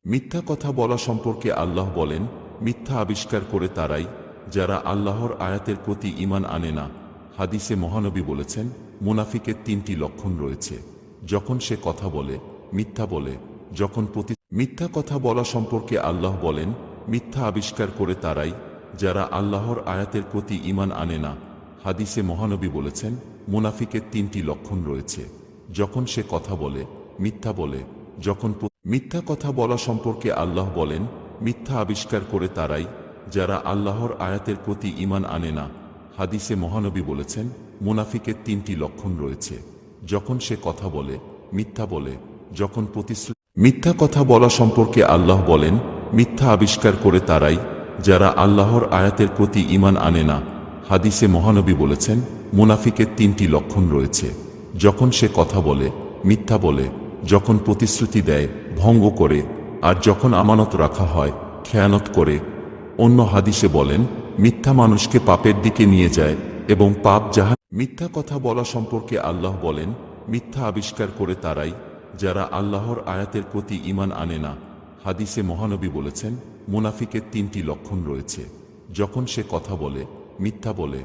মিথ্যা কথা বলা সম্পর্কে আল্লাহ বলেন, মিথ্যা আবিষ্কার করে তারাই যারা আল্লাহর আয়াতের প্রতি ঈমান আনে না। হাদিসে মহানবী বলেছেন, মুনাফিকের তিনটি লক্ষণ রয়েছে। যখন সে কথা বলে, মিথ্যা বলে, মিথ্যা কথা বলা সম্পর্কে আল্লাহ বলেন, মিথ্যা আবিষ্কার করে তারাই যারা আল্লাহর আয়াতের প্রতি ঈমান আনে না। হাদিসে মহানবী বলেছেন, মুনাফিকের তিনটি লক্ষণ রয়েছে। যখন সে কথা বলে, মিথ্যা বলে, মিথ্যা কথা বলা সম্পর্কে আল্লাহ বলেন, মিথ্যা আবিষ্কার করে তারাই যারা আল্লাহর আয়াতের প্রতি ঈমান আনে না। হাদিসে মহানবী বলেছেন, মুনাফিকের তিনটি লক্ষণ রয়েছে। যখন সে কথা বলে, মিথ্যা বলে, মিথ্যা কথা বলা সম্পর্কে আল্লাহ বলেন, মিথ্যা আবিষ্কার করে তারাই যারা আল্লাহর আয়াতের প্রতি ঈমান আনে না। হাদিসে মহানবী বলেছেন, মুনাফিকের তিনটি লক্ষণ রয়েছে। যখন সে কথা বলে, মিথ্যা বলে, যখন প্রতিশ্রুতি দেয়, ভঙ্গ করে, আর যখন আমানত রাখা হয়, খেয়ানত করে। অন্য হাদিসে বলেন, মিথ্যা মানুষকে পাপের দিকে নিয়ে যায় এবং পাপ মিথ্যা কথা বলা সম্পর্কে আল্লাহ বলেন, মিথ্যা আবিষ্কার করে তারাই যারা আল্লাহর আয়াতের প্রতি ঈমান আনে না। হাদিসে মহানবী বলেছেন, মুনাফিকের তিনটি লক্ষণ রয়েছে। যখন সে কথা বলে, মিথ্যা বলে,